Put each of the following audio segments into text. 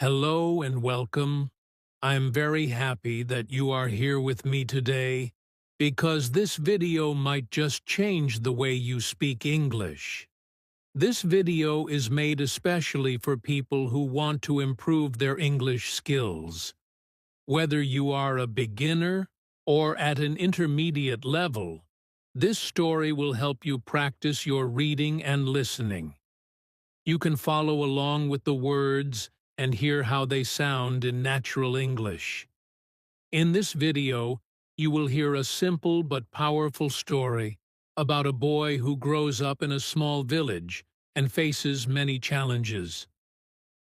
Hello and welcome. I'm very happy that you are here with me today because this video might just change the way you speak English. This video is made especially for people who want to improve their English skills. Whether you are a beginner or at an intermediate level, this story will help you practice your reading and listening. You can follow along with the words and hear how they sound in natural English. In this video, you will hear a simple but powerful story about a boy who grows up in a small village and faces many challenges.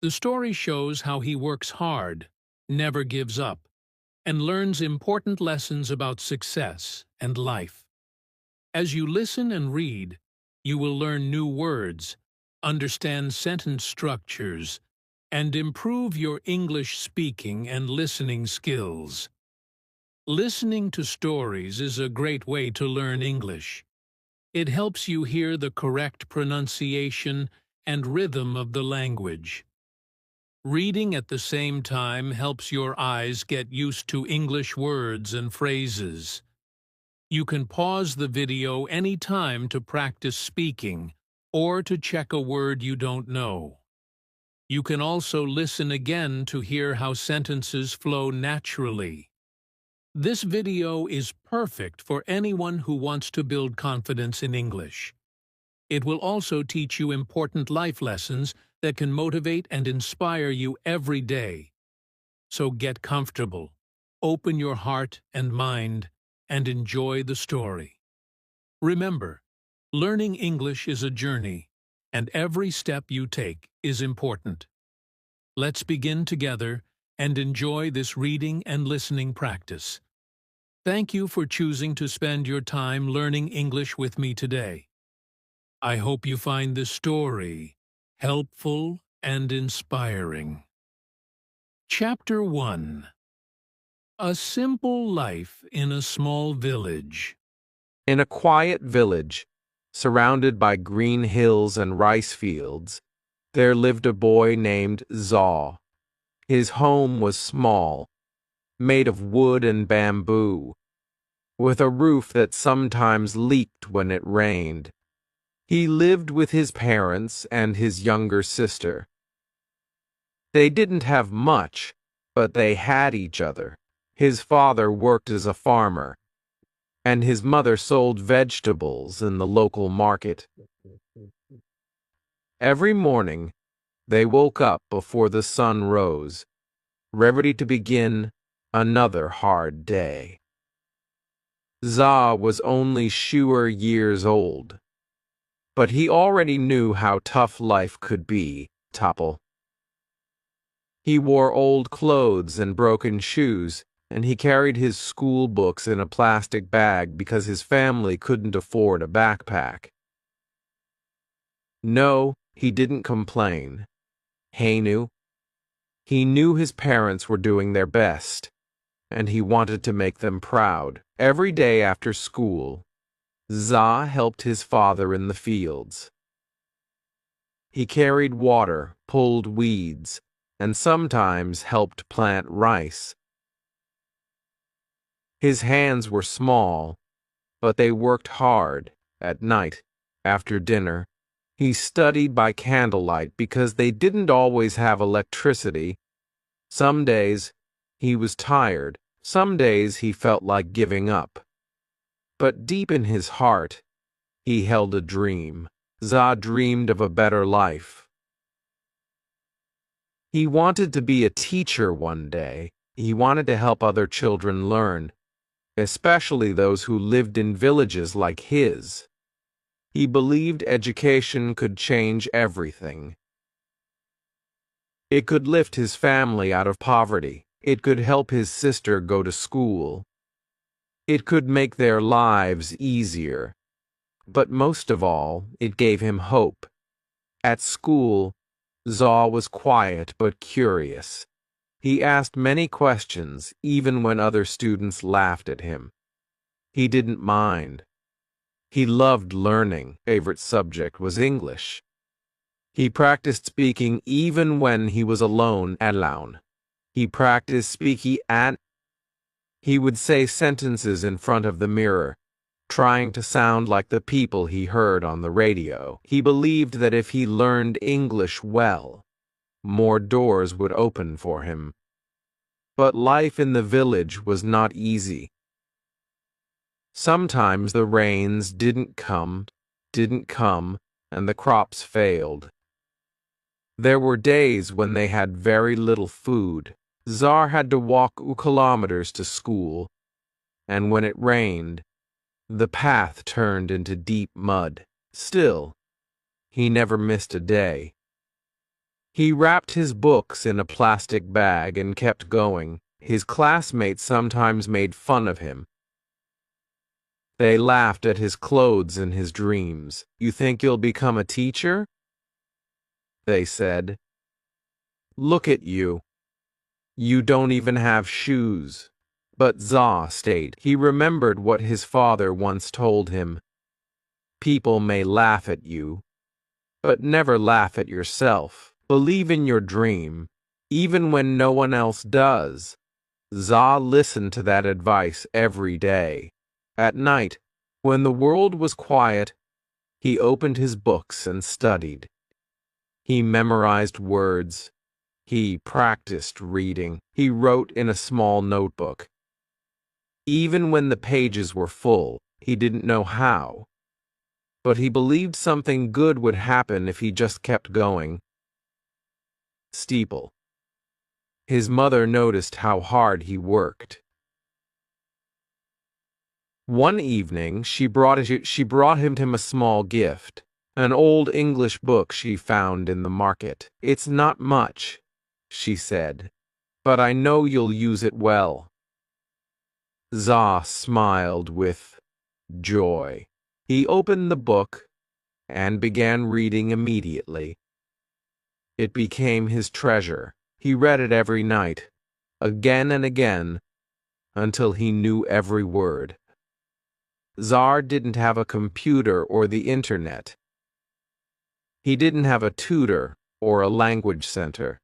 The story shows how he works hard, never gives up, and learns important lessons about success and life. As you listen and read, you will learn new words, understand sentence structures, and improve your English speaking and listening skills. Listening to stories is a great way to learn English. It helps you hear the correct pronunciation and rhythm of the language. Reading at the same time helps your eyes get used to English words and phrases. You can pause the video anytime to practice speaking or to check a word you don't know. You can also listen again to hear how sentences flow naturally. This video is perfect for anyone who wants to build confidence in English. It will also teach you important life lessons that can motivate and inspire you every day. So get comfortable, open your heart and mind, and enjoy the story. Remember, learning English is a journey, and every step you take is important. Let's begin together and enjoy this reading and listening practice. Thank you for choosing to spend your time learning English with me today. I hope you find this story helpful and inspiring. Chapter 1. A Simple Life in a Small Village. In a quiet village, surrounded by green hills and rice fields, there lived a boy named Zaw. His home was small, made of wood and bamboo, with a roof that sometimes leaked when it rained. He lived with his parents and his younger sister. They didn't have much, but they had each other. His father worked as a farmer, and his mother sold vegetables in the local market. Every morning, they woke up before the sun rose, ready to begin another hard day. Za was only fewer years old, but he already knew how tough life could be. Topple. He wore old clothes and broken shoes, and he carried his school books in a plastic bag because his family couldn't afford a backpack. No, he didn't complain. He knew his parents were doing their best, and he wanted to make them proud. Every day after school, Za helped his father in the fields. He carried water, pulled weeds, and sometimes helped plant rice. His hands were small, but they worked hard. At night, after dinner, he studied by candlelight because they didn't always have electricity. Some days, he was tired. Some days he felt like giving up. But deep in his heart, he held a dream. Za dreamed of a better life. He wanted to be a teacher one day. He wanted to help other children learn, especially those who lived in villages like his. He believed education could change everything. It could lift his family out of poverty. It could help his sister go to school. It could make their lives easier. But most of all, it gave him hope. At school, Zaw was quiet but curious. He asked many questions, even when other students laughed at him. He didn't mind. He loved learning. Favorite subject was English. He practiced speaking even when he was alone. He practiced speaking and he would say sentences in front of the mirror, trying to sound like the people he heard on the radio. He believed that if he learned English well, more doors would open for him. But life in the village was not easy. Sometimes the rains didn't come, and the crops failed. There were days when they had very little food. Czar had to walk kilometers to school, and when it rained, the path turned into deep mud. Still, he never missed a day. He wrapped his books in a plastic bag and kept going. His classmates sometimes made fun of him. They laughed at his clothes and his dreams. "You think you'll become a teacher?" they said. "Look at you. You don't even have shoes." But Za stayed. He remembered what his father once told him. "People may laugh at you, but never laugh at yourself. Believe in your dream, even when no one else does." Za listened to that advice every day. At night, when the world was quiet, he opened his books and studied. He memorized words. He practiced reading. He wrote in a small notebook. Even when the pages were full, he didn't know how. But he believed something good would happen if he just kept going. Steeple. His mother noticed how hard he worked. One evening, she brought him a small gift, an old English book she found in the market. "It's not much," she said, "but I know you'll use it well." Za smiled with joy. He opened the book and began reading immediately. It became his treasure. He read it every night, again and again, until he knew every word. Czar didn't have a computer or the internet. He didn't have a tutor or a language center.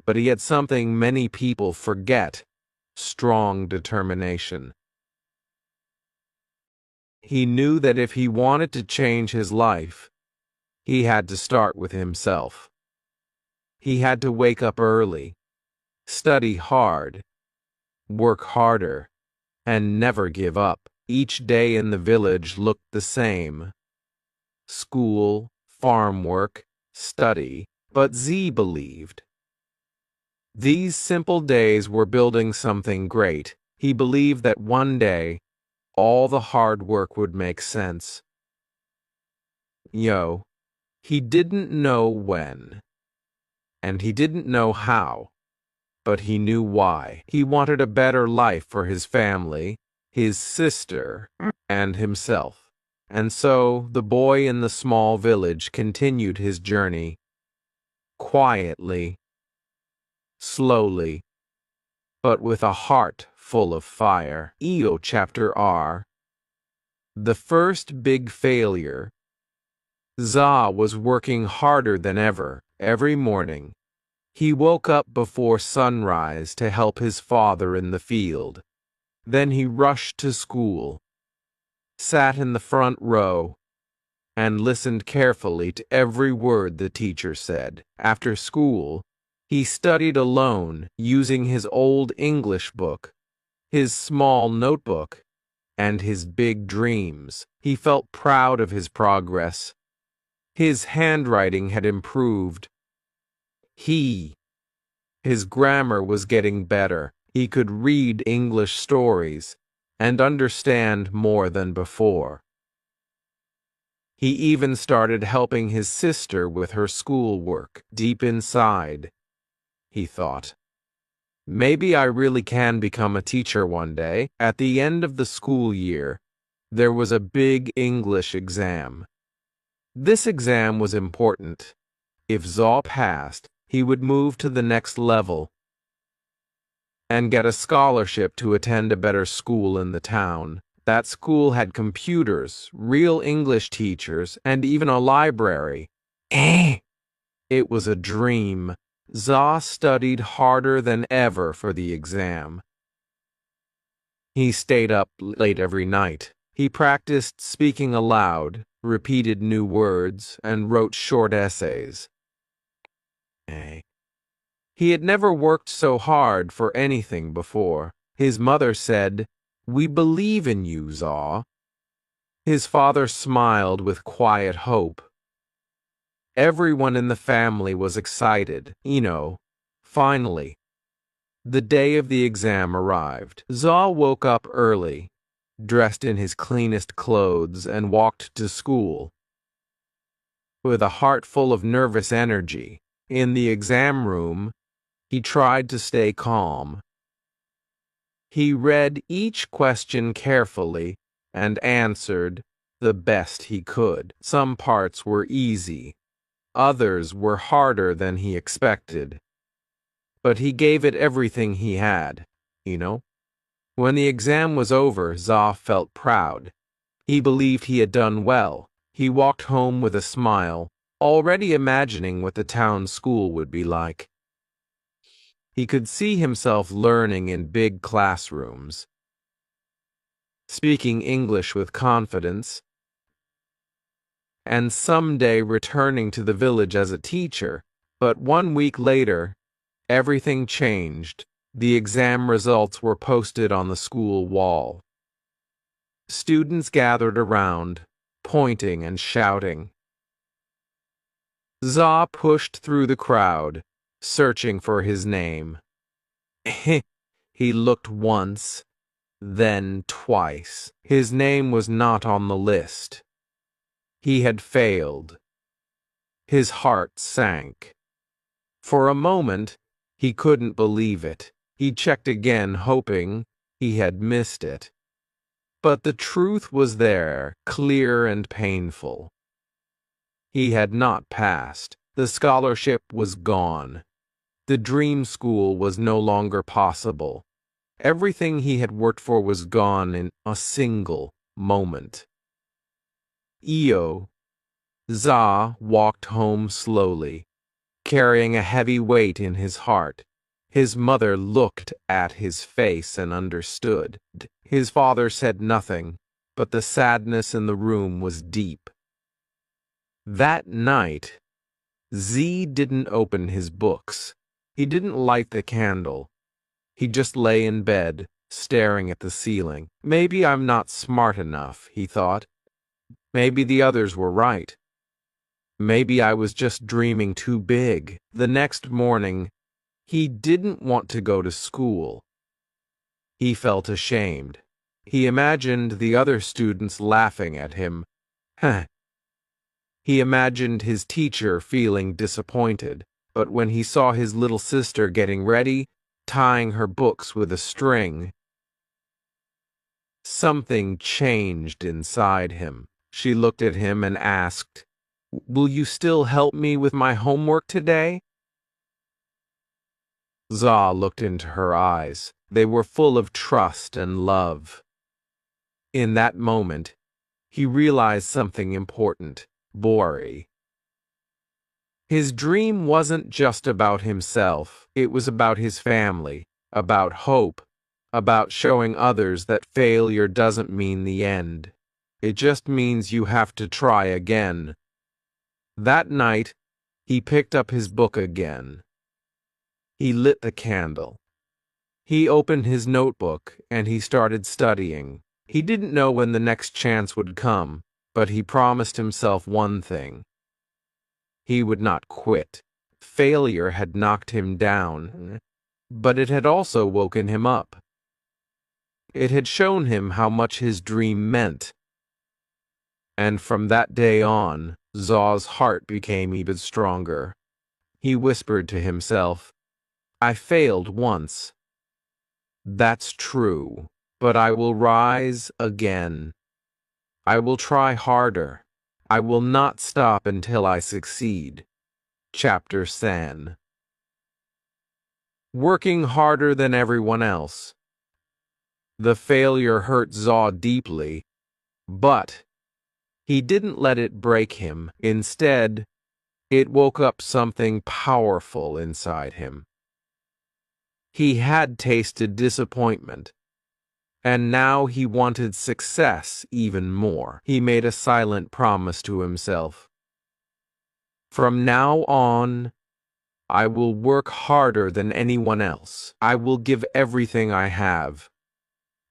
But he had something many people forget: strong determination. He knew that if he wanted to change his life, he had to start with himself. He had to wake up early, study hard, work harder, and never give up. Each day in the village looked the same: school, farm work, study. But Z believed these simple days were building something great. He believed that one day, all the hard work would make sense. He didn't know when, and he didn't know how, but he knew why. He wanted a better life for his family, his sister, and himself. And so the boy in the small village continued his journey, quietly, slowly, but with a heart full of fire. Chapter R. The first big failure. Za was working harder than ever. Every morning, he woke up before sunrise to help his father in the field. Then he rushed to school, sat in the front row, and listened carefully to every word the teacher said. After school, he studied alone, using his old English book, his small notebook, and his big dreams. He felt proud of his progress. His handwriting had improved. His grammar was getting better. He could read English stories and understand more than before. He even started helping his sister with her schoolwork. Deep inside, he thought, maybe I really can become a teacher one day. At the end of the school year, there was a big English exam. This exam was important. If Za passed, he would move to the next level and get a scholarship to attend a better school in the town. That school had computers, real English teachers, and even a library. It was a dream. Za studied harder than ever for the exam. He stayed up late every night. He practiced speaking aloud, repeated new words, and wrote short essays. He had never worked so hard for anything before. His mother said, "We believe in you, Za." His father smiled with quiet hope. Everyone in the family was excited. Finally, the day of the exam arrived. Za woke up early, dressed in his cleanest clothes, and walked to school. With a heart full of nervous energy, in the exam room, he tried to stay calm. He read each question carefully and answered the best he could. Some parts were easy, others were harder than he expected. But he gave it everything he had. When the exam was over, Za felt proud. He believed he had done well. He walked home with a smile, already imagining what the town school would be like. He could see himself learning in big classrooms, speaking English with confidence, and someday returning to the village as a teacher. But 1 week later, everything changed. The exam results were posted on the school wall. Students gathered around, pointing and shouting. Za pushed through the crowd, searching for his name. He looked once, then twice. His name was not on the list. He had failed. His heart sank. For a moment, he couldn't believe it. He checked again, hoping he had missed it. But the truth was there, clear and painful. He had not passed. The scholarship was gone. The dream school was no longer possible. Everything he had worked for was gone in a single moment. Za walked home slowly, carrying a heavy weight in his heart. His mother looked at his face and understood. His father said nothing, but the sadness in the room was deep. That night, Z didn't open his books. He didn't light the candle. He just lay in bed, staring at the ceiling. Maybe I'm not smart enough, he thought. Maybe the others were right. Maybe I was just dreaming too big. The next morning, he didn't want to go to school. He felt ashamed. He imagined the other students laughing at him. He imagined his teacher feeling disappointed. But when he saw his little sister getting ready, tying her books with a string, something changed inside him. She looked at him and asked, "Will you still help me with my homework today?" Za looked into her eyes. They were full of trust and love. In that moment, he realized something important. Bori. His dream wasn't just about himself. It was about his family, about hope, about showing others that failure doesn't mean the end. It just means you have to try again. That night, he picked up his book again. He lit the candle. He opened his notebook and he started studying. He didn't know when the next chance would come, but he promised himself one thing. He would not quit. Failure had knocked him down, but it had also woken him up. It had shown him how much his dream meant. And from that day on, Za's heart became even stronger. He whispered to himself, "I failed once. That's true, but I will rise again. I will try harder. I will not stop until I succeed." Chapter San. Working harder than everyone else. The failure hurt Za deeply, but he didn't let it break him. Instead, It woke up something powerful inside him. He had tasted disappointment, and now he wanted success even more. He made a silent promise to himself. From now on, I will work harder than anyone else. I will give everything I have.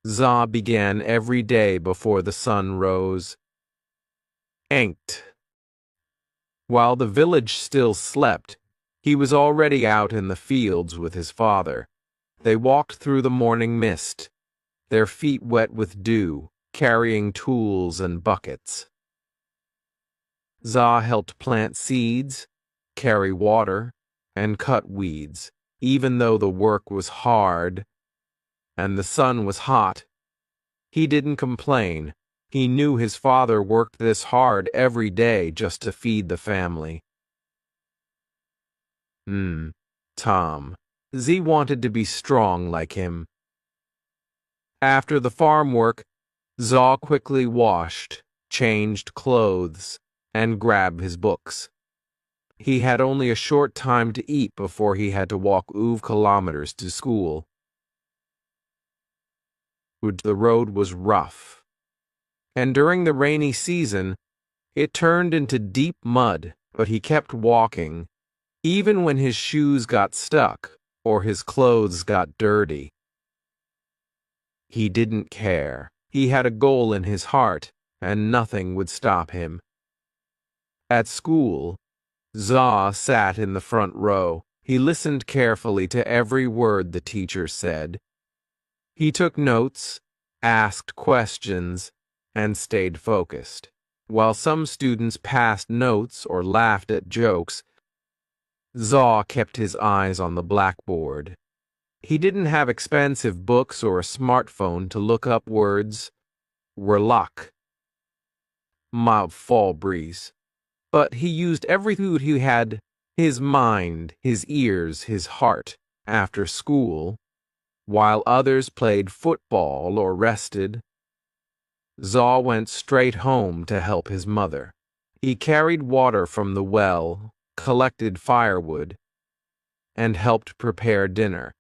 Za began every day before the sun rose. Ankh. While the village still slept, he was already out in the fields with his father. They walked through the morning mist, their feet wet with dew, carrying tools and buckets. Za helped plant seeds, carry water, and cut weeds. Even though the work was hard and the sun was hot, he didn't complain. He knew his father worked this hard every day just to feed the family. Tom. Z wanted to be strong like him. After the farm work, Zaw quickly washed, changed clothes, and grabbed his books. He had only a short time to eat before he had to walk 5 kilometers to school. The road was rough, and during the rainy season, it turned into deep mud, but he kept walking, even when his shoes got stuck or his clothes got dirty. He didn't care. He had a goal in his heart, and nothing would stop him. At school, Zaw sat in the front row. He listened carefully to every word the teacher said. He took notes, asked questions, and stayed focused. While some students passed notes or laughed at jokes, Zaw kept his eyes on the blackboard. He didn't have expensive books or a smartphone to look up words. Relax. Mild fall breeze. But he used every food he had, his mind, his ears, his heart, after school, while others played football or rested. Zaw went straight home to help his mother. He carried water from the well, collected firewood, and helped prepare dinner.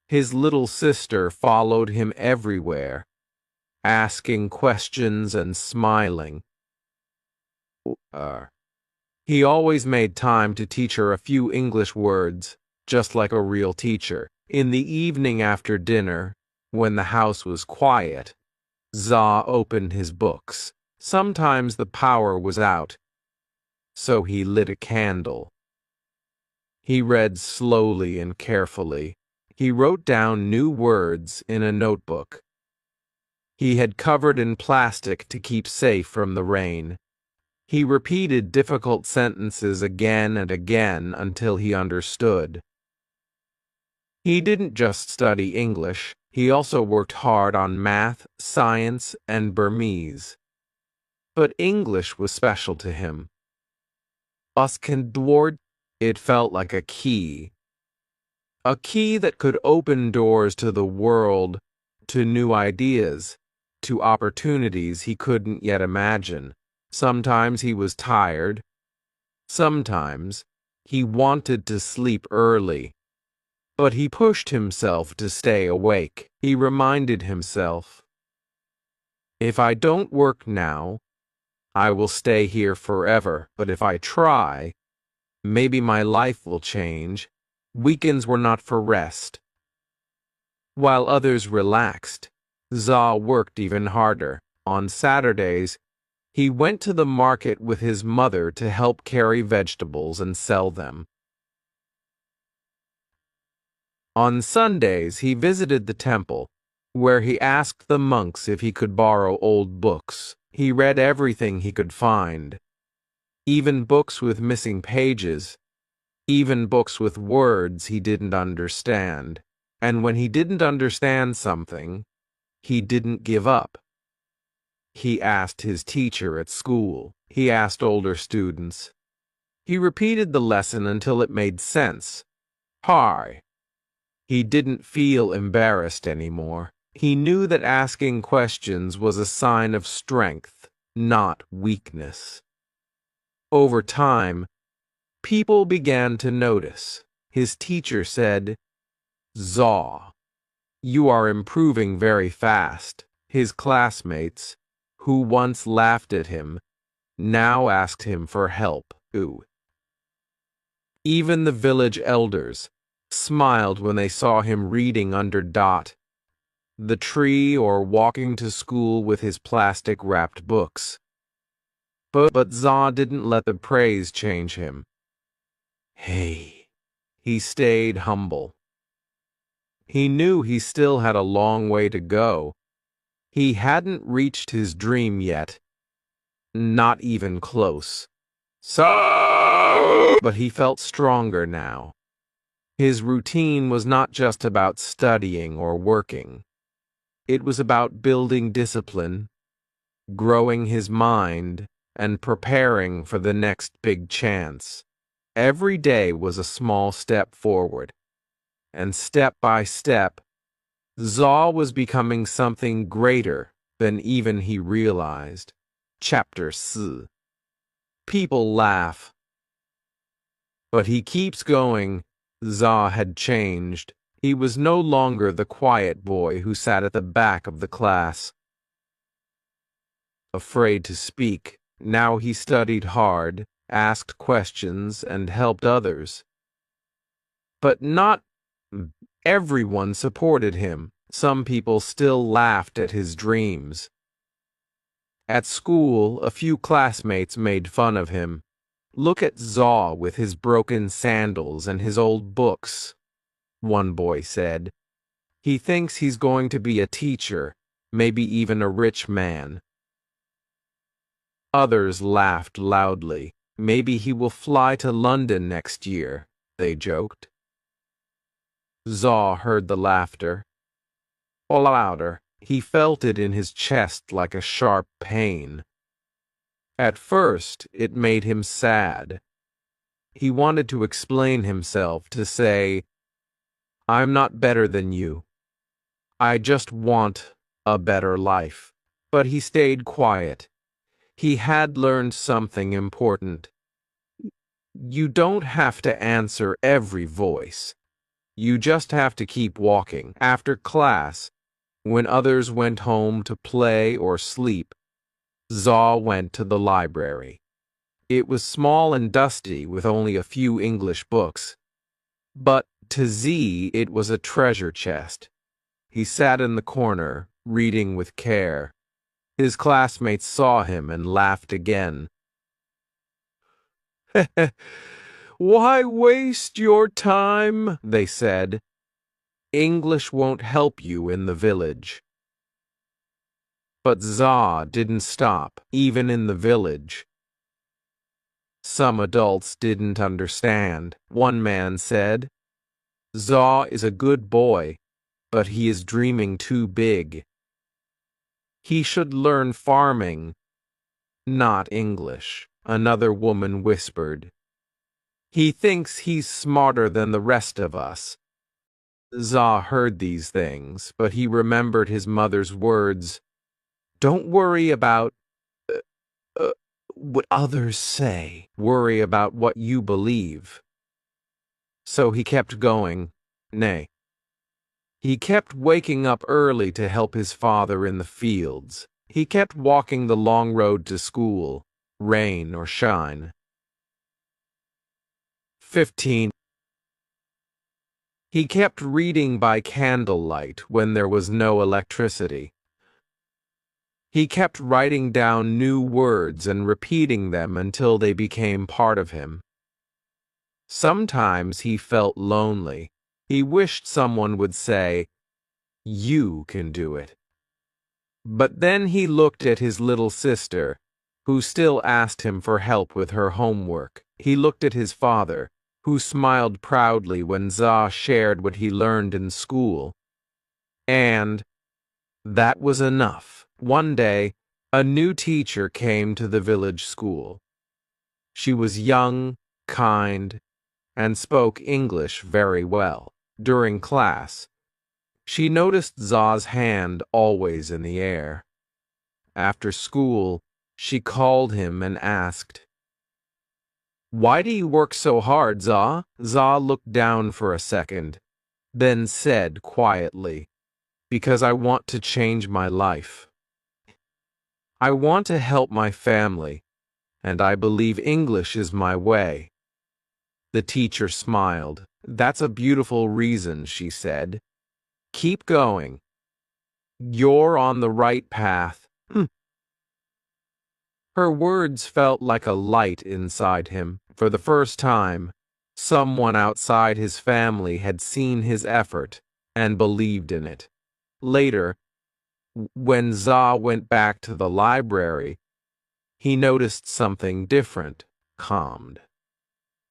His little sister followed him everywhere, asking questions and smiling. He always made time to teach her a few English words, just like a real teacher. In the evening after dinner, when the house was quiet, Za opened his books. Sometimes the power was out, so he lit a candle. He read slowly and carefully. He wrote down new words in a notebook. He had covered in plastic to keep safe from the rain. He repeated difficult sentences again and again until he understood. He didn't just study English, he also worked hard on math, science, and Burmese. But English was special to him. Uskandward, it felt like a key. A key that could open doors to the world, to new ideas, to opportunities he couldn't yet imagine. Sometimes he was tired. Sometimes he wanted to sleep early. But he pushed himself to stay awake. He reminded himself, if I don't work now, I will stay here forever. But if I try, maybe my life will change. Weekends were not for rest. While others relaxed, Za worked even harder. On Saturdays, he went to the market with his mother to help carry vegetables and sell them. On Sundays, he visited the temple, where he asked the monks if he could borrow old books. He read everything he could find, even books with missing pages, even books with words he didn't understand. And when he didn't understand something, he didn't give up. He asked his teacher at school. He asked older students. He repeated the lesson until it made sense. Hi. He didn't feel embarrassed anymore. He knew that asking questions was a sign of strength, not weakness. Over time, People began to notice. His teacher said, "Zaw, you are improving very fast." His classmates, who once laughed at him, now asked him for help. Ooh. Even the village elders smiled when they saw him reading under the tree or walking to school with his plastic-wrapped books. But Zaw didn't let the praise change him. Hey, he stayed humble. He knew he still had a long way to go. He hadn't reached his dream yet. Not even close. But he felt stronger now. His routine was not just about studying or working. It was about building discipline, growing his mind, and preparing for the next big chance. Every day was a small step forward, and step by step, Zaw was becoming something greater than even he realized. Chapter 4. People laugh. But he keeps going. Zaw had changed. He was no longer the quiet boy who sat at the back of the class, afraid to speak. Now he studied hard, asked questions, and helped others. But not everyone supported him. Some people still laughed at his dreams. At school, a few classmates made fun of him. "Look at Zaw with his broken sandals and his old books," one boy said. "He thinks he's going to be a teacher, maybe even a rich man." Others laughed loudly. "Maybe he will fly to London next year," they joked. Zaw heard the laughter. Louder. He felt it in his chest like a sharp pain. At first, it made him sad. He wanted to explain himself, to say, "I'm not better than you. I just want a better life." But he stayed quiet. He had learned something important. You don't have to answer every voice. You just have to keep walking. After class, when others went home to play or sleep, Zaw went to the library. It was small and dusty with only a few English books. But to Z, it was a treasure chest. He sat in the corner, reading with care. His classmates saw him and laughed again. "Why waste your time?" they said. "English won't help you in the village." But Zaw didn't stop, even in the village. Some adults didn't understand. One man said, "Zaw is a good boy, but he is dreaming too big. He should learn farming, not English." Another woman whispered, "He thinks he's smarter than the rest of us." Zaw heard these things, but he remembered his mother's words. "Don't worry about what others say. Worry about what you believe." So he kept going. Nay, he kept waking up early to help his father in the fields. He kept walking the long road to school, rain or shine. 15. He kept reading by candlelight when there was no electricity. He kept writing down new words and repeating them until they became part of him. Sometimes he felt lonely. He wished someone would say, "You can do it." But then he looked at his little sister, who still asked him for help with her homework. He looked at his father, who smiled proudly when Zaw shared what he learned in school. And that was enough. One day, a new teacher came to the village school. She was young, kind, and spoke English very well. During class, she noticed Zaw's hand always in the air. After school, she called him and asked, Why do you work so hard, Za? Za looked down for a second, then said quietly, because I want to change my life. I want to help my family, and I believe English is my way. The teacher smiled. That's a beautiful reason, she said. Keep going. You're on the right path. Her words felt like a light inside him. For the first time, someone outside his family had seen his effort and believed in it. Later, when Za went back to the library, he noticed something different, calmed.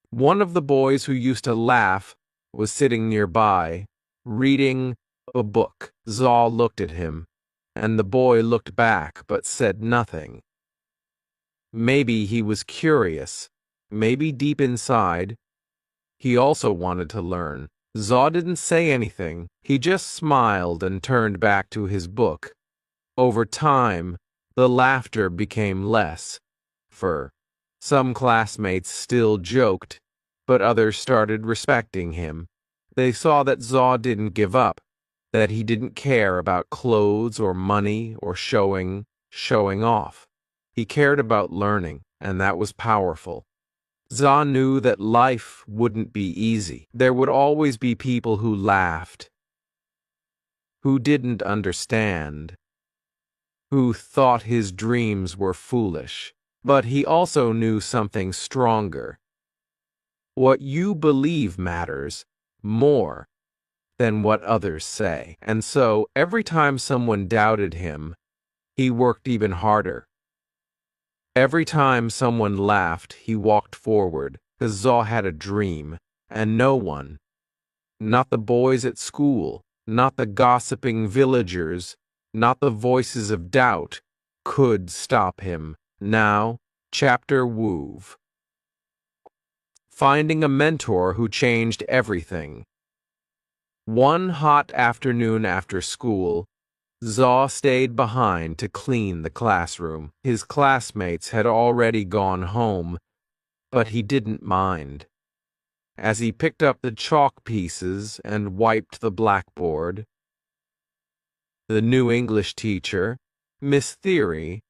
One of the boys who used to laugh was sitting nearby, reading a book. Za looked at him, and the boy looked back but said nothing. Maybe he was curious. Maybe deep inside, he also wanted to learn. Za didn't say anything. He just smiled and turned back to his book. Over time, the laughter became less. For some classmates still joked, but others started respecting him. They saw that Za didn't give up, that he didn't care about clothes or money or showing off. He cared about learning, and that was powerful. Za knew that life wouldn't be easy. There would always be people who laughed, who didn't understand, who thought his dreams were foolish. But he also knew something stronger. What you believe matters more than what others say. And so, every time someone doubted him, he worked even harder. Every time someone laughed, he walked forward, because Za had a dream, and no one, not the boys at school, not the gossiping villagers, not the voices of doubt, could stop him. Now, Chapter Wove. Finding a mentor who changed everything. One hot afternoon after school, Za stayed behind to clean the classroom. His classmates had already gone home, but he didn't mind. As he picked up the chalk pieces and wiped the blackboard, the new English teacher, Miss Theory,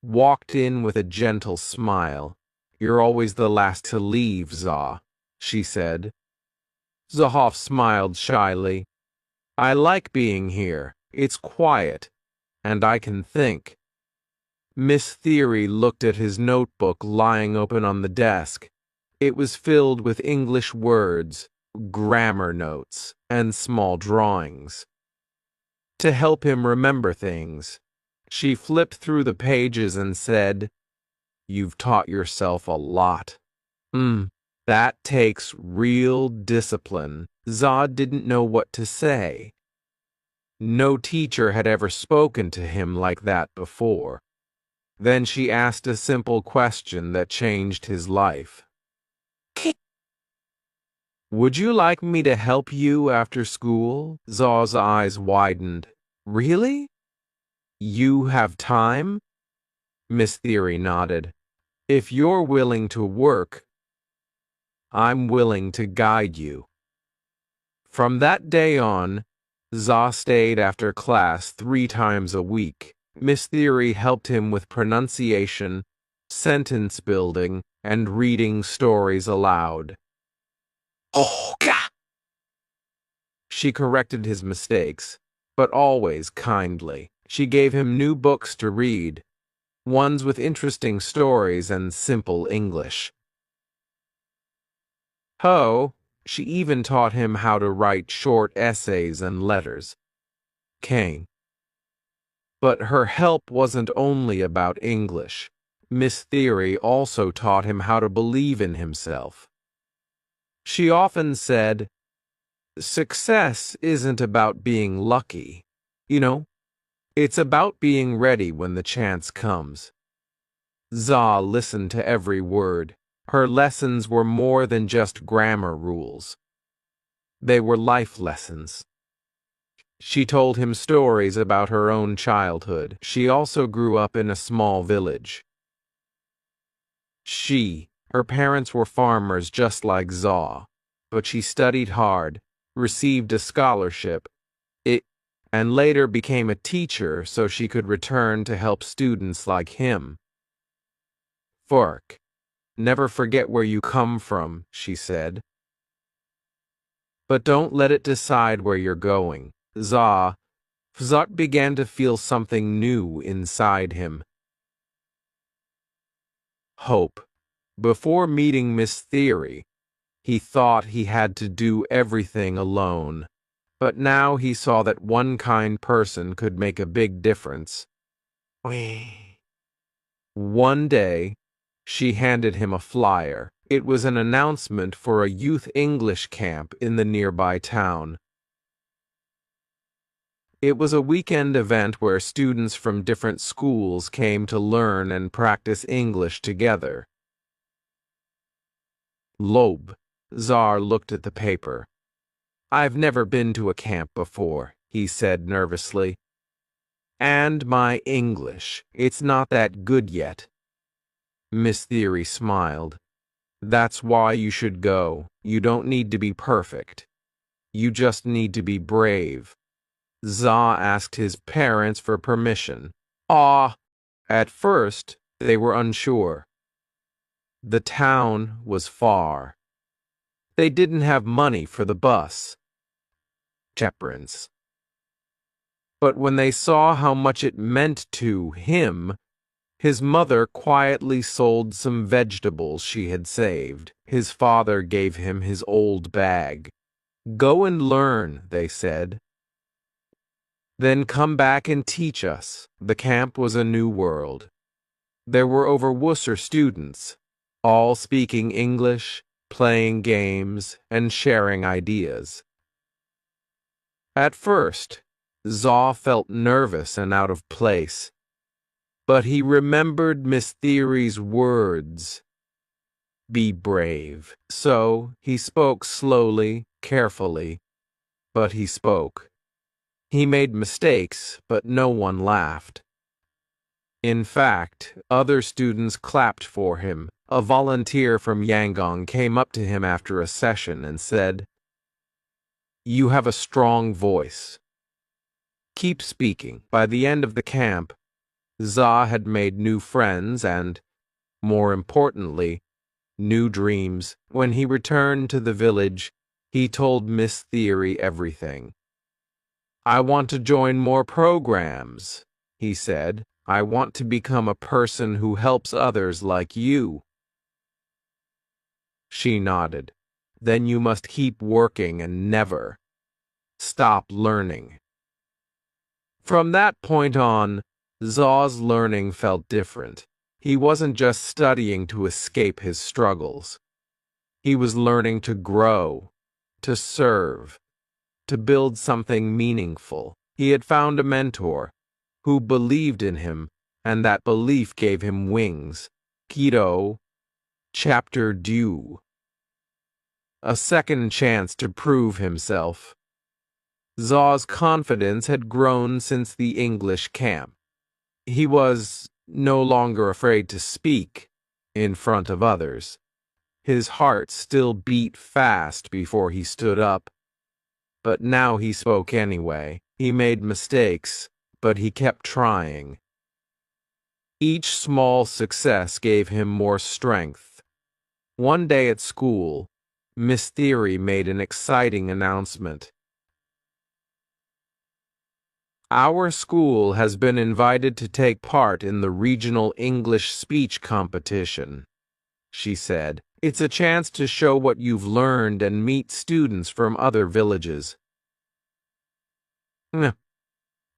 walked in with a gentle smile. You're always the last to leave, Za, she said. Zahoff smiled shyly. I like being here. It's quiet, and I can think. Miss Theory looked at his notebook lying open on the desk. It was filled with English words, grammar notes, and small drawings. To help him remember things, she flipped through the pages and said, You've taught yourself a lot. That takes real discipline. Za didn't know what to say. No teacher had ever spoken to him like that before. Then she asked a simple question that changed his life. Would you like me to help you after school? Za's eyes widened. Really? You have time? Miss Theory nodded. If you're willing to work, I'm willing to guide you. From that day on, Za stayed after class 3 times a week. Miss Theory helped him with pronunciation, sentence building, and reading stories aloud. Oh, God! She corrected his mistakes, but always kindly. She gave him new books to read, ones with interesting stories and simple English. She even taught him how to write short essays and letters. But her help wasn't only about English. Miss Theory also taught him how to believe in himself. She often said, success isn't about being lucky. It's about being ready when the chance comes. Za listened to every word. Her lessons were more than just grammar rules. They were life lessons. She told him stories about her own childhood. She also grew up in a small village. She Her parents were farmers just like Zaw, but she studied hard, received a scholarship, and later became a teacher so she could return to help students like him. Fork. Never forget where you come from, she said. But don't let it decide where you're going. Zot began to feel something new inside him. Hope. Before meeting Miss Theory, he thought he had to do everything alone. But now he saw that one kind person could make a big difference. One day, she handed him a flyer. It was an announcement for a youth English camp in the nearby town. It was a weekend event where students from different schools came to learn and practice English together. Loeb. Czar looked at the paper. I've never been to a camp before, he said nervously. And my English, it's not that good yet. Miss Theory smiled. That's why you should go. You don't need to be perfect. You just need to be brave. Za asked his parents for permission. At first, they were unsure. The town was far. They didn't have money for the bus. Chaperons. But when they saw how much it meant to him, his mother quietly sold some vegetables she had saved. His father gave him his old bag. Go and learn, they said. Then come back and teach us. The camp was a new world. There were over Worcester students, all speaking English, playing games, and sharing ideas. At first, Zaw felt nervous and out of place, but he remembered Miss Theory's words. Be brave. So he spoke slowly, carefully, but he spoke. He made mistakes, but no one laughed. In fact, other students clapped for him. A volunteer from Yangon came up to him after a session and said, You have a strong voice. Keep speaking. By the end of the camp, Za had made new friends and, more importantly, new dreams. When he returned to the village, he told Miss Theory everything. I want to join more programs, he said. I want to become a person who helps others like you. She nodded. Then you must keep working and never stop learning. From that point on, Zaw's learning felt different. He wasn't just studying to escape his struggles. He was learning to grow, to serve, to build something meaningful. He had found a mentor who believed in him, and that belief gave him wings. Keto, Chapter 2. A second chance to prove himself. Zaw's confidence had grown since the English camp. He was no longer afraid to speak in front of others. His heart still beat fast before he stood up, but now he spoke anyway. He made mistakes, but he kept trying. Each small success gave him more strength. One day at school, Miss Theory made an exciting announcement. Our school has been invited to take part in the regional English speech competition, she said. It's a chance to show what you've learned and meet students from other villages.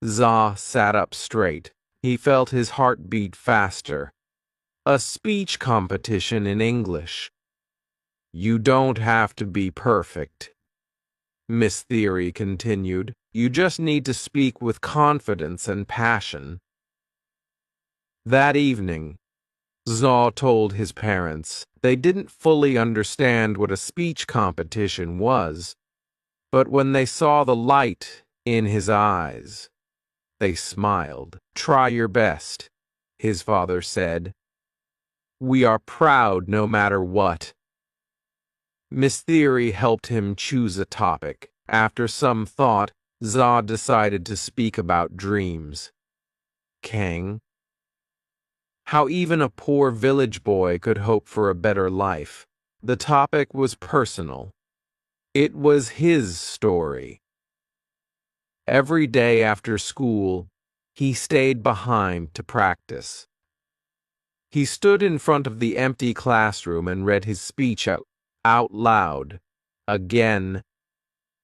Za sat up straight. He felt his heart beat faster. A speech competition in English. You don't have to be perfect, Miss Theory continued. You just need to speak with confidence and passion. That evening, Zaw told his parents they didn't fully understand what a speech competition was, but when they saw the light in his eyes, they smiled. Try your best, his father said. We are proud no matter what. Miss Theory helped him choose a topic. After some thought, Za decided to speak about dreams. Kang. How even a poor village boy could hope for a better life. The topic was personal. It was his story. Every day after school, he stayed behind to practice. He stood in front of the empty classroom and read his speech out loud. Again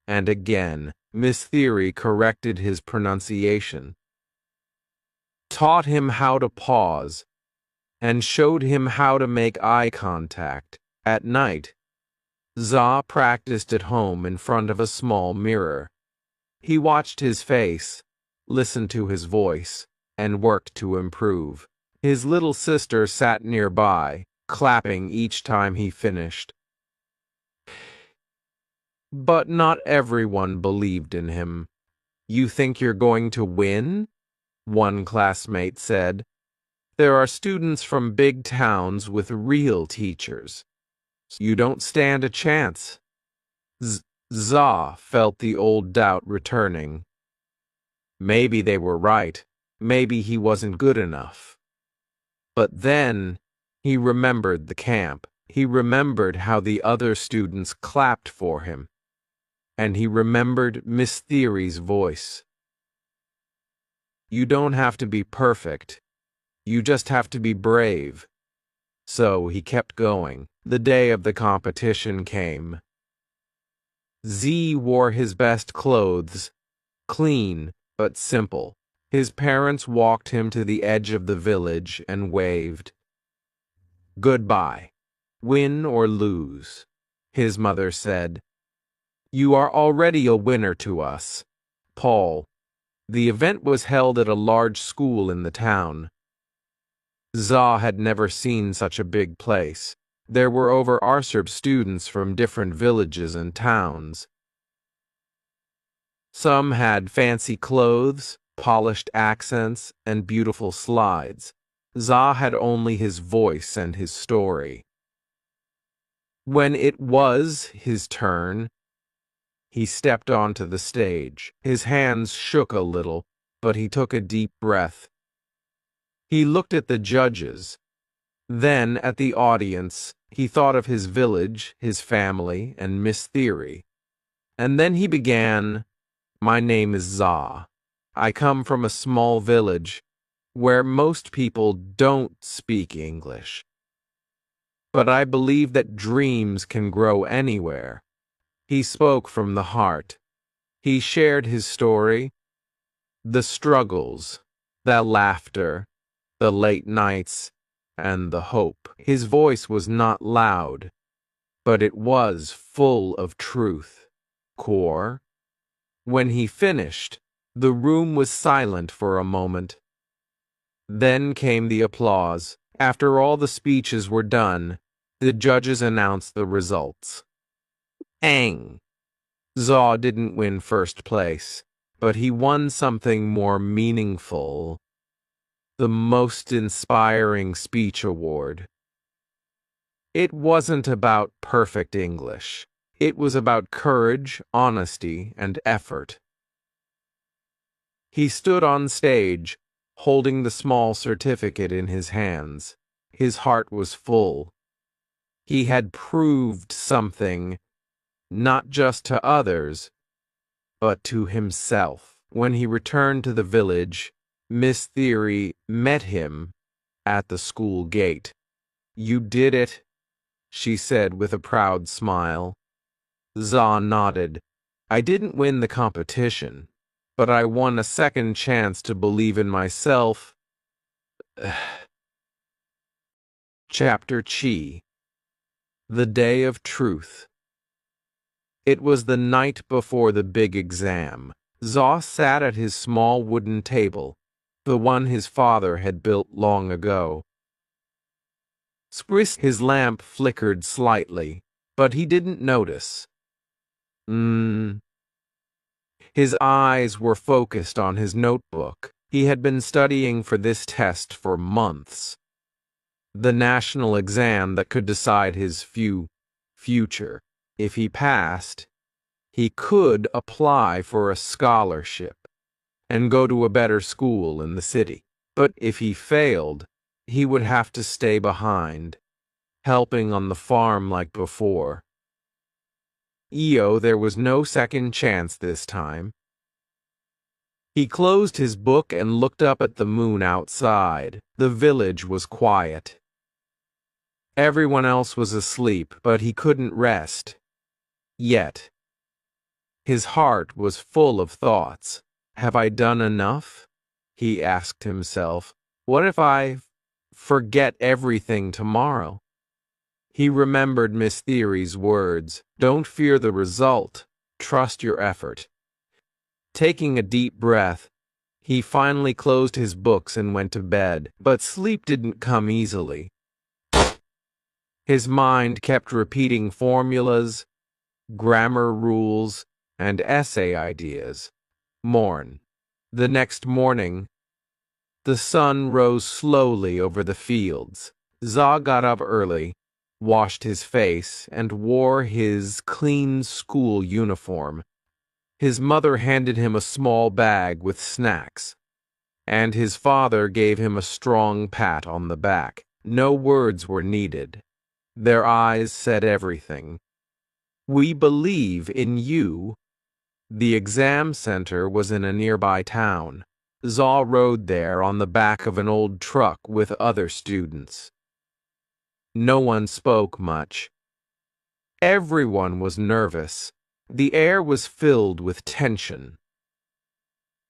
and again, Miss Theory corrected his pronunciation, taught him how to pause, and showed him how to make eye contact. At night, Za practiced at home in front of a small mirror. He watched his face, listened to his voice, and worked to improve. His little sister sat nearby, clapping each time he finished. But not everyone believed in him. "You think you're going to win?" one classmate said. "There are students from big towns with real teachers. You don't stand a chance." Za felt the old doubt returning. Maybe they were right. Maybe he wasn't good enough. But then he remembered the camp. He remembered how the other students clapped for him. And he remembered Miss Theory's voice. "You don't have to be perfect. You just have to be brave." So he kept going. The day of the competition came. Z wore his best clothes, clean but simple. His parents walked him to the edge of the village and waved. "Goodbye. Win or lose," his mother said. "You are already a winner to us, Paul." The event was held at a large school in the town. Za had never seen such a big place. There were over Arsarb students from different villages and towns. Some had fancy clothes, polished accents, and beautiful slides. Za had only his voice and his story. When it was his turn, he stepped onto the stage. His hands shook a little, but he took a deep breath. He looked at the judges, then at the audience. He thought of his village, his family, and Miss Theory. And then he began, "My name is Za. I come from a small village where most people don't speak English. But I believe that dreams can grow anywhere." He spoke from the heart. He shared his story, the struggles, the laughter, the late nights, and the hope. His voice was not loud, but it was full of truth. Core. When he finished, the room was silent for a moment. Then came the applause. After all the speeches were done, the judges announced the results. Ang. Za didn't win first place, but he won something more meaningful. The Most Inspiring Speech Award. It wasn't about perfect English. It was about courage, honesty, and effort. He stood on stage, holding the small certificate in his hands. His heart was full. He had proved something, not just to others, but to himself. When he returned to the village, Miss Theory met him at the school gate. "You did it," she said with a proud smile. Za nodded. "I didn't win the competition, but I won a second chance to believe in myself." Chapter Chi. The Day of Truth. It was the night before the big exam. Za sat at his small wooden table, the one his father had built long ago. His lamp flickered slightly, but he didn't notice. His eyes were focused on his notebook. He had been studying for this test for months. the national exam that could decide his future. If he passed, he could apply for a scholarship and go to a better school in the city. But if he failed, he would have to stay behind, helping on the farm like before. There was no second chance this time. He closed his book and looked up at the moon outside. The village was quiet. Everyone else was asleep, but he couldn't rest. Yet, his heart was full of thoughts. Have I done enough? He asked himself. What if I forget everything tomorrow? He remembered Miss Theory's words. Don't fear the result. Trust your effort. Taking a deep breath, he finally closed his books and went to bed. But sleep didn't come easily. His mind kept repeating formulas, grammar rules, and essay ideas. The next morning, the sun rose slowly over the fields. Za got up early, washed his face, and wore his clean school uniform. His mother handed him a small bag with snacks, and his father gave him a strong pat on the back. No words were needed. Their eyes said everything. We believe in you. The exam center was in a nearby town. Za rode there on the back of an old truck with other students. No one spoke much. Everyone was nervous. The air was filled with tension.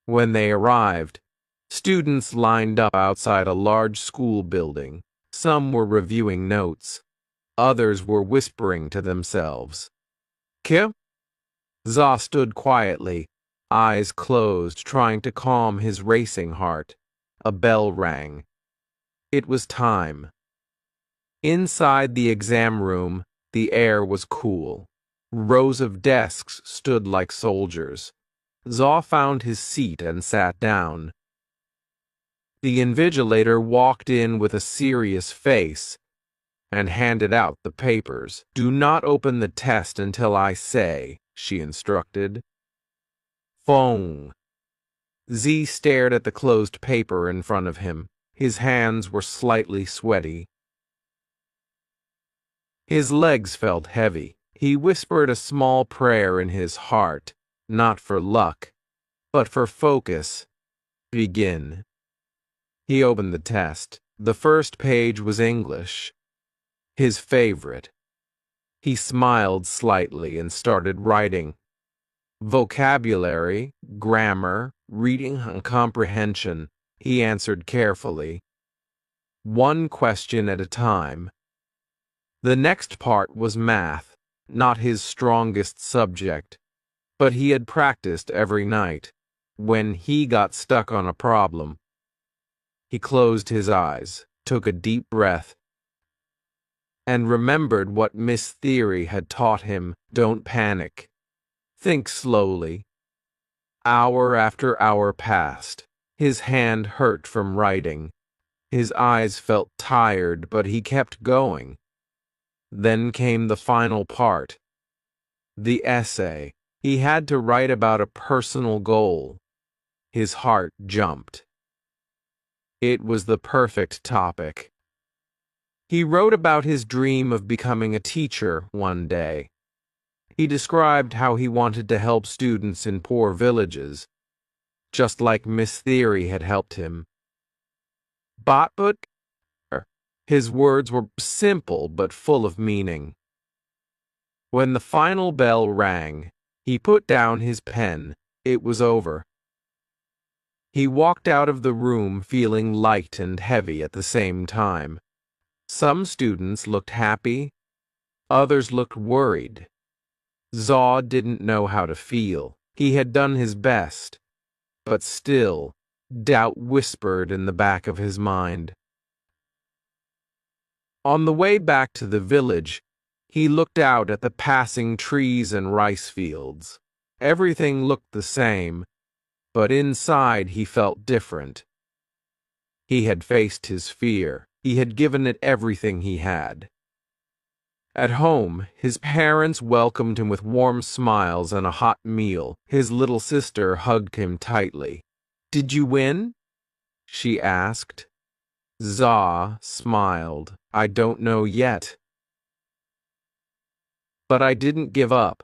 When they arrived, students lined up outside a large school building. Some were reviewing notes. Others were whispering to themselves. Kim? Za stood quietly, eyes closed, trying to calm his racing heart. A bell rang. It was time. Inside the exam room, the air was cool. Rows of desks stood like soldiers. Za found his seat and sat down. The invigilator walked in with a serious face and handed out the papers. Do not open the test until I say, she instructed. Phone. Z stared at the closed paper in front of him. His hands were slightly sweaty. His legs felt heavy. He whispered a small prayer in his heart, not for luck, but for focus. Begin. He opened the test. The first page was English, his favorite. He smiled slightly and started writing. Vocabulary, grammar, reading and comprehension, he answered carefully. One question at a time. The next part was math, not his strongest subject, but he had practiced every night. When he got stuck on a problem, he closed his eyes, took a deep breath, and remembered what Miss Theory had taught him. Don't panic. Think slowly. Hour after hour passed. His hand hurt from writing. His eyes felt tired, but he kept going. Then came the final part. The essay. He had to write about a personal goal. His heart jumped. It was the perfect topic. He wrote about his dream of becoming a teacher one day. He described how he wanted to help students in poor villages, just like Miss Theory had helped him. But his words were simple but full of meaning. When the final bell rang, he put down his pen. It was over. He walked out of the room feeling light and heavy at the same time. Some students looked happy, others looked worried. Za didn't know how to feel. He had done his best, but still, doubt whispered in the back of his mind. On the way back to the village, he looked out at the passing trees and rice fields. Everything looked the same, but inside he felt different. He had faced his fear. He had given it everything he had. At home, his parents welcomed him with warm smiles and a hot meal. His little sister hugged him tightly. "Did you win?" she asked. Za smiled. "I don't know yet. But I didn't give up.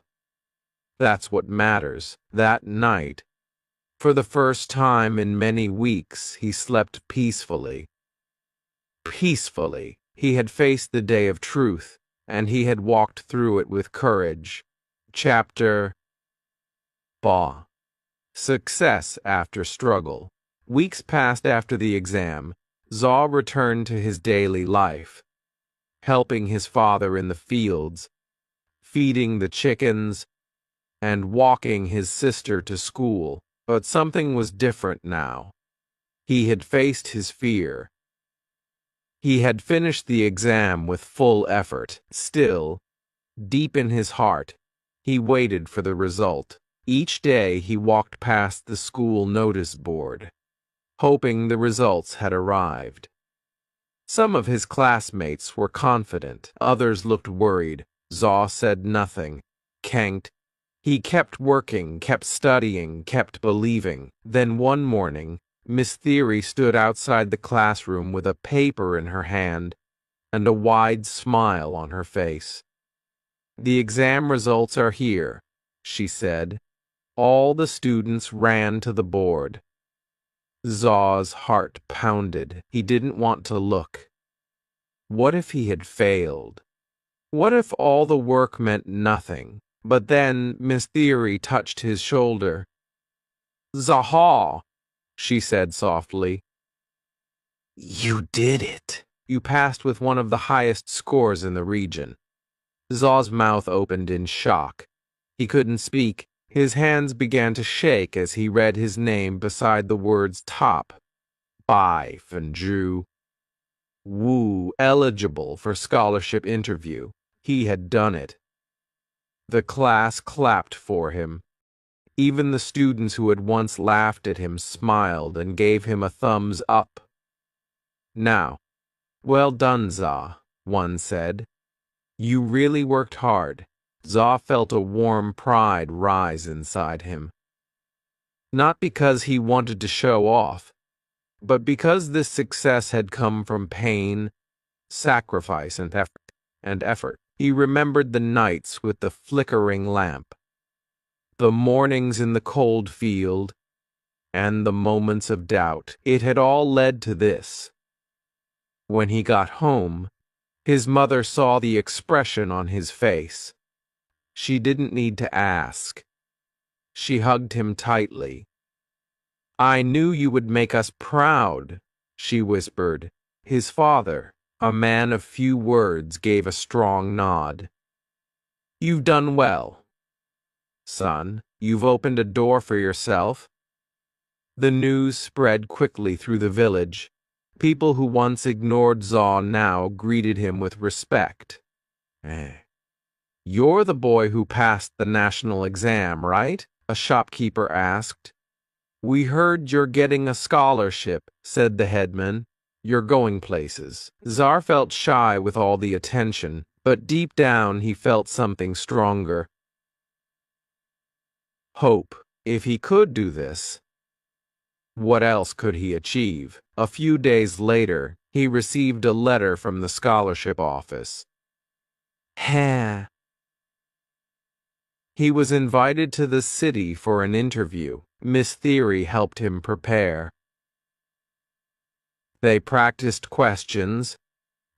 That's what matters." That night, for the first time in many weeks, he slept peacefully. Peacefully. He had faced the day of truth, and he had walked through it with courage. Chapter Ba. Success after struggle. Weeks passed after the exam. Za returned to his daily life, helping his father in the fields, feeding the chickens, and walking his sister to school. But something was different now. He had faced his fear. He had finished the exam with full effort. Still, deep in his heart, he waited for the result. Each day he walked past the school notice board, hoping the results had arrived. Some of his classmates were confident, others looked worried. Za said nothing. Kanked. He kept working, kept studying, kept believing. Then one morning, Miss Theory stood outside the classroom with a paper in her hand and a wide smile on her face. "The exam results are here," she said. All the students ran to the board. Za's heart pounded. He didn't want to look. What if he had failed? What if all the work meant nothing? But then Miss Theory touched his shoulder. "Zaha," she said softly. "You did it. You passed with one of the highest scores in the region." Za's mouth opened in shock. He couldn't speak. His hands began to shake as he read his name beside the words top. Bai Fenju. Wu, eligible for scholarship interview. He had done it. The class clapped for him. Even the students who had once laughed at him smiled and gave him a thumbs up. "Now, well done, Za," one said. "You really worked hard." Za felt a warm pride rise inside him. Not because he wanted to show off, but because this success had come from pain, sacrifice, and effort. He remembered the nights with the flickering lamp, the mornings in the cold field, and the moments of doubt. It had all led to this. When he got home, his mother saw the expression on his face. She didn't need to ask. She hugged him tightly. "I knew you would make us proud," she whispered. His father, a man of few words, gave a strong nod. "You've done well, son. You've opened a door for yourself." The news spread quickly through the village. People who once ignored Za now greeted him with respect. "You're the boy who passed the national exam, right?" a shopkeeper asked. "We heard you're getting a scholarship," said the headman. "You're going places." Zar felt shy with all the attention, but deep down he felt something stronger. Hope. If he could do this, what else could he achieve? A few days later, he received a letter from the scholarship office. He was invited to the city for an interview. Miss Theory helped him prepare. They practiced questions,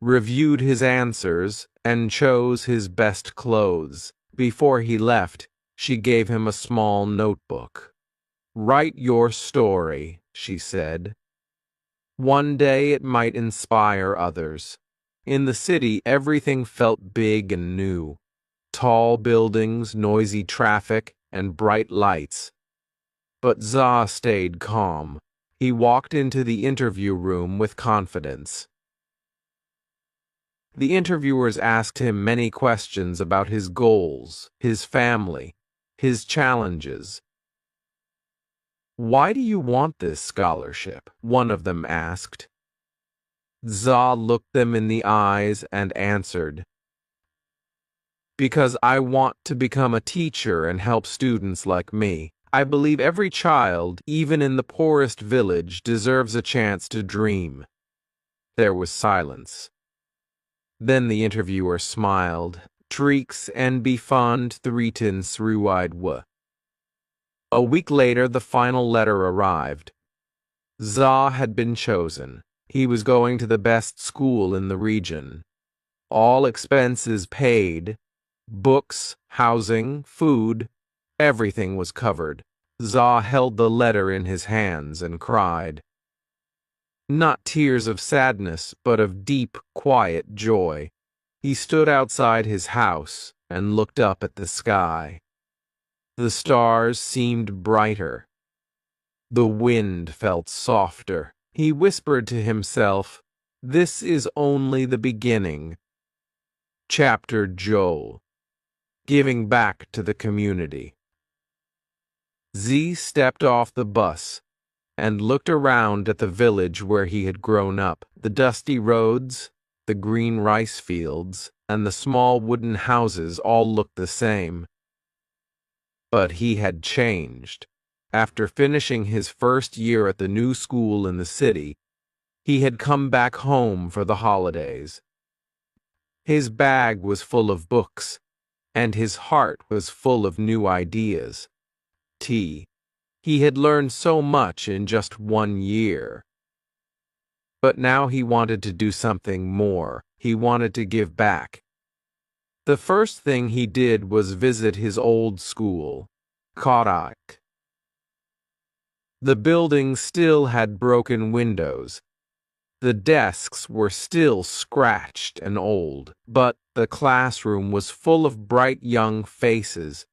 reviewed his answers, and chose his best clothes. Before he left, she gave him a small notebook. "Write your story," she said. "One day it might inspire others." In the city, everything felt big and new. Tall buildings, noisy traffic, and bright lights. But Za stayed calm. He walked into the interview room with confidence. The interviewers asked him many questions about his goals, his family, his challenges. "Why do you want this scholarship?" one of them asked. Za looked them in the eyes and answered, "Because I want to become a teacher and help students like me. I believe every child, even in the poorest village, deserves a chance to dream." There was silence. Then the interviewer smiled. "Trix en befand threeten through-eyed wa." A week later, the final letter arrived. Za had been chosen. He was going to the best school in the region. All expenses paid. Books, housing, food, everything was covered. Za held the letter in his hands and cried. Not tears of sadness, but of deep, quiet joy. He stood outside his house and looked up at the sky. The stars seemed brighter. The wind felt softer. He whispered to himself, "This is only the beginning." Chapter Joel. Giving back to the community. Z stepped off the bus and looked around at the village where he had grown up. The dusty roads, the green rice fields, and the small wooden houses all looked the same. But he had changed. After finishing his first year at the new school in the city, he had come back home for the holidays. His bag was full of books, and his heart was full of new ideas. He had learned so much in just 1 year. But now he wanted to do something more. He wanted to give back. The first thing he did was visit his old school, Kodak. The building still had broken windows. The desks were still scratched and old, but the classroom was full of bright young faces,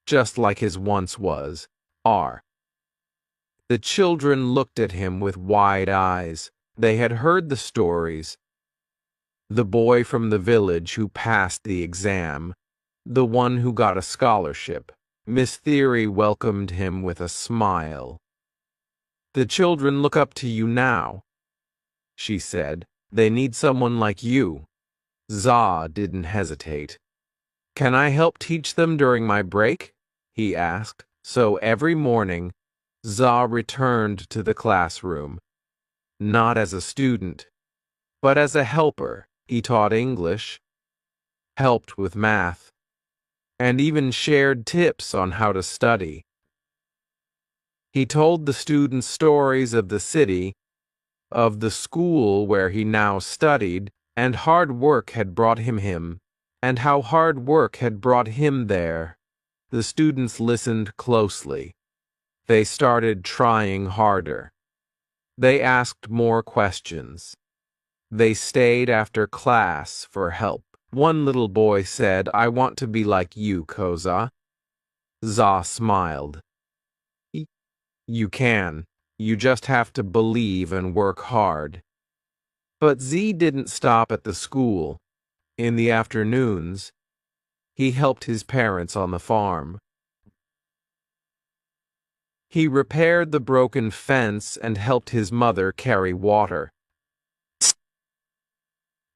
just like his once was. The children looked at him with wide eyes. They had heard the stories. The boy from the village who passed the exam, the one who got a scholarship. Miss Theory welcomed him with a smile. "The children look up to you now," she said. "They need someone like you." Za didn't hesitate. "Can I help teach them during my break?" he asked. So every morning, Za returned to the classroom, not as a student, but as a helper. He taught English, helped with math, and even shared tips on how to study. He told the students stories of the city, of the school where he now studied, and how hard work had brought him there. The students listened closely. They started trying harder. They asked more questions. They stayed after class for help. One little boy said, "I want to be like you, Koza." Za smiled. "You can. You just have to believe and work hard." But Z didn't stop at the school. In the afternoons, he helped his parents on the farm. He repaired the broken fence and helped his mother carry water.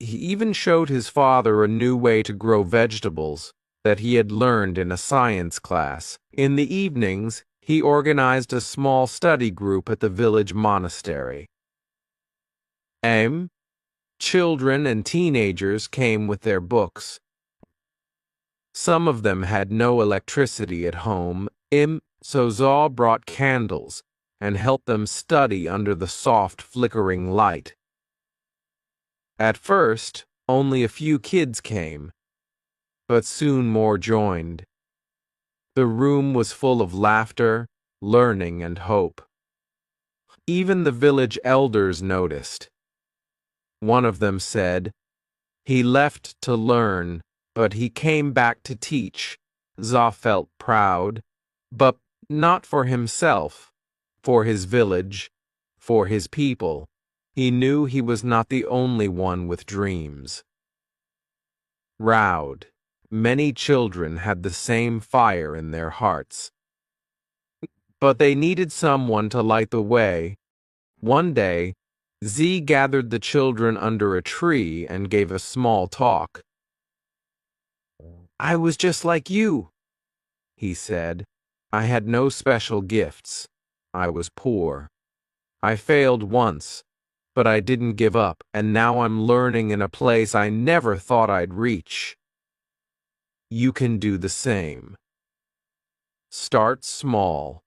He even showed his father a new way to grow vegetables that he had learned in a science class. In the evenings, he organized a small study group at the village monastery. Children and teenagers came with their books. Some of them had no electricity at home, so Za brought candles and helped them study under the soft flickering light. At first, only a few kids came, but soon more joined. The room was full of laughter, learning, and hope. Even the village elders noticed. One of them said, "He left to learn, but he came back to teach." Za felt proud, but not for himself, for his village, for his people. He knew he was not the only one with dreams. Many children had the same fire in their hearts. But they needed someone to light the way. One day, Z gathered the children under a tree and gave a small talk. "I was just like you," he said. "I had no special gifts. I was poor. I failed once, but I didn't give up, and now I'm learning in a place I never thought I'd reach. You can do the same. Start small.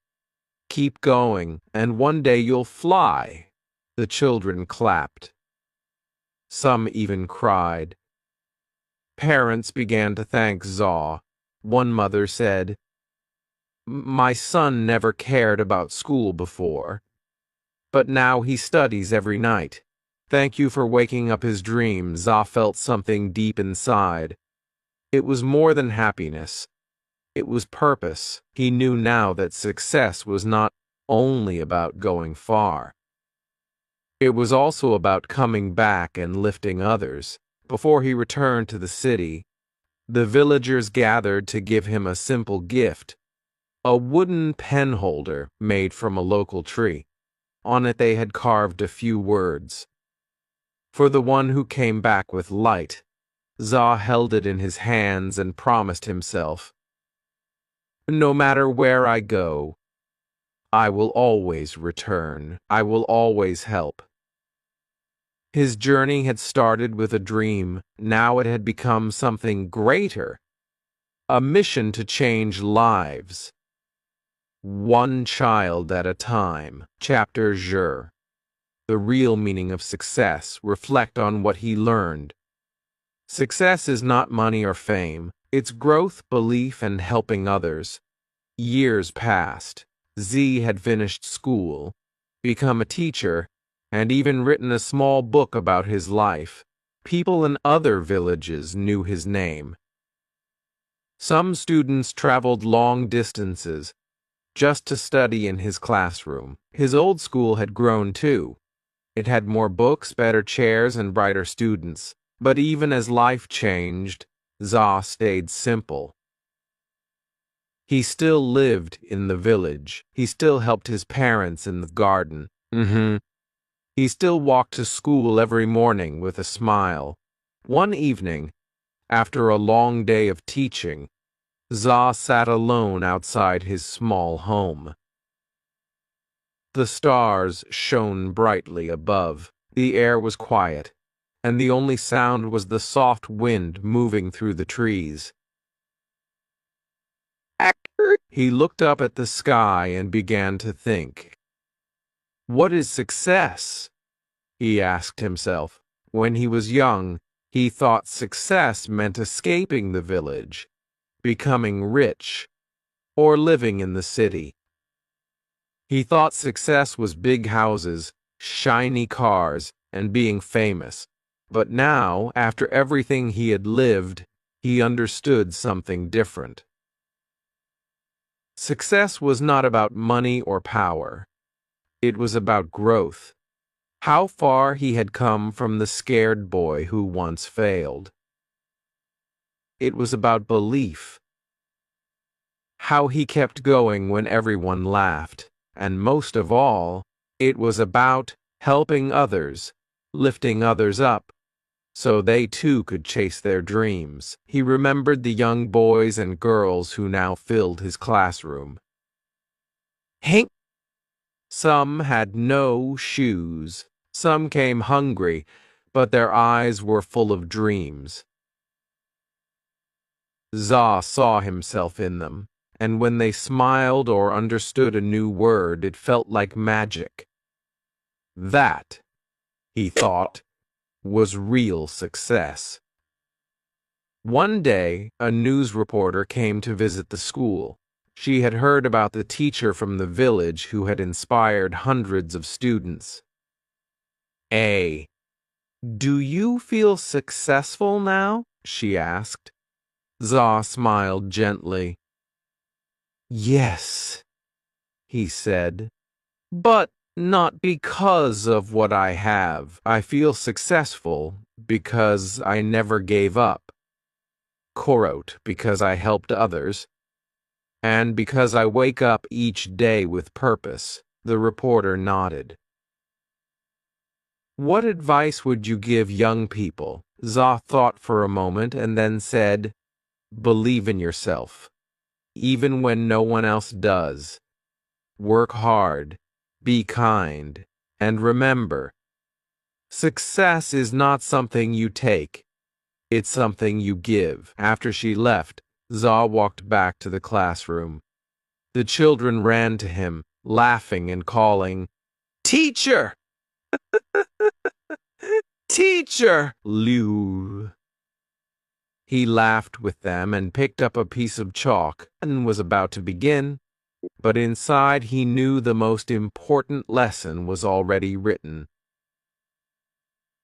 Keep going, and one day you'll fly." The children clapped. Some even cried. Parents began to thank Zaw. One mother said, "My son never cared about school before, but now he studies every night. Thank you for waking up his dreams." Zaw felt something deep inside. It was more than happiness. It was purpose. He knew now that success was not only about going far. It was also about coming back and lifting others. Before he returned to the city, the villagers gathered to give him a simple gift, a wooden pen holder made from a local tree. On it they had carved a few words. "For the one who came back with light." Zaw held it in his hands and promised himself, "No matter where I go, I will always return. I will always help." His journey had started with a dream. Now it had become something greater, a mission to change lives. One child at a time. Chapter Jur. The real meaning of success. Reflect on what he learned. Success is not money or fame. It's growth, belief, and helping others. Years passed. Z had finished school, become a teacher, and even written a small book about his life. People in other villages knew his name. Some students traveled long distances just to study in his classroom. His old school had grown too. It had more books, better chairs, and brighter students. But even as life changed, Zaw stayed simple. He still lived in the village. He still helped his parents in the garden. He still walked to school every morning with a smile. One evening, after a long day of teaching, Zaw sat alone outside his small home. The stars shone brightly above. The air was quiet, and the only sound was the soft wind moving through the trees. He looked up at the sky and began to think. What is success? He asked himself. When he was young, he thought success meant escaping the village, becoming rich, or living in the city. He thought success was big houses, shiny cars, and being famous. But now, after everything he had lived, he understood something different. Success was not about money or power. It was about growth. How far he had come from the scared boy who once failed. It was about belief. How he kept going when everyone laughed. And most of all, it was about helping others, lifting others up, so they too could chase their dreams. He remembered the young boys and girls who now filled his classroom. Hank. Some had no shoes. Some came hungry, but their eyes were full of dreams. Zaw saw himself in them, and when they smiled or understood a new word, it felt like magic. That, he thought, was real success. One day, a news reporter came to visit the school. She had heard about the teacher from the village who had inspired hundreds of students. Do you feel successful now? She asked. Zaw smiled gently. Yes, he said, but not because of what I have. I feel successful because I never gave up. Korot, because I helped others, and because I wake up each day with purpose. The reporter nodded. What advice would you give young people? Za thought for a moment and then said, believe in yourself, even when no one else does. Work hard, be kind, and remember, success is not something you take, it's something you give. After she left, Za walked back to the classroom. The children ran to him, laughing and calling, "Teacher! Teacher!" Liu. He laughed with them and picked up a piece of chalk and was about to begin, but inside he knew the most important lesson was already written.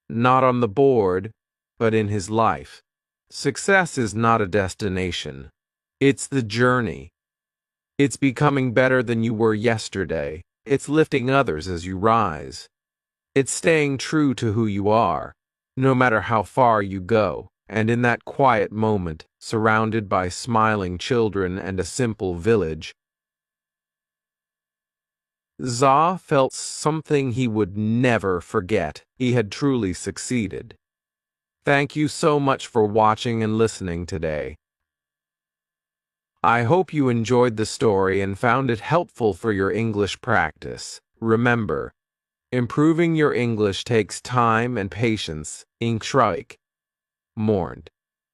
Not on the board, but in his life. Success is not a destination. It's the journey. It's becoming better than you were yesterday. It's lifting others as you rise. It's staying true to who you are, no matter how far you go. And in that quiet moment, surrounded by smiling children and a simple village, Za felt something he would never forget. He had truly succeeded. Thank you so much for watching and listening today. I hope you enjoyed the story and found it helpful for your English practice. Remember, improving your English takes time and patience. Inkschreik. Mourned.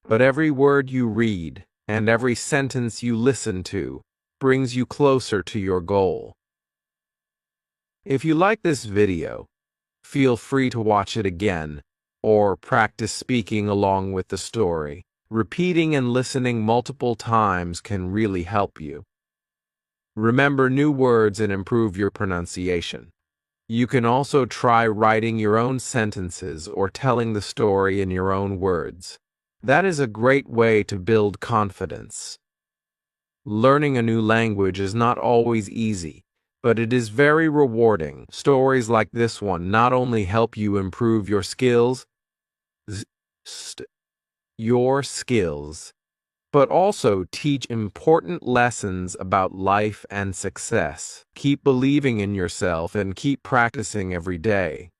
But every word you read and every sentence you listen to brings you closer to your goal. If you like this video, feel free to watch it again or practice speaking along with the story. Repeating and listening multiple times can really help you. Remember new words and improve your pronunciation. You can also try writing your own sentences or telling the story in your own words. That is a great way to build confidence. Learning a new language is not always easy, but it is very rewarding. Stories like this one not only help you improve your skills, but also teach important lessons about life and success. Keep believing in yourself and keep practicing every day.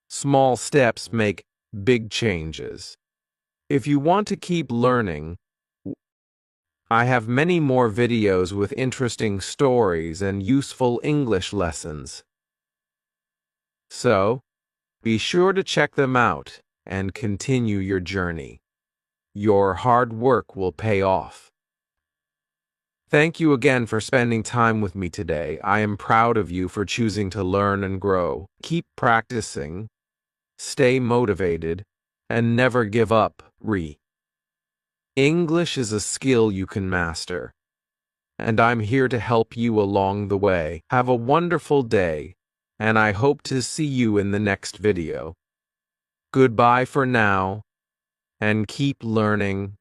Small steps make big changes. If you want to keep learning, I have many more videos with interesting stories and useful English lessons. So, be sure to check them out and continue your journey. Your hard work will pay off. Thank you again for spending time with me today. I am proud of you for choosing to learn and grow. Keep practicing, stay motivated, and never give up. English is a skill you can master, and I'm here to help you along the way. Have a wonderful day, and I hope to see you in the next video. Goodbye for now, and keep learning.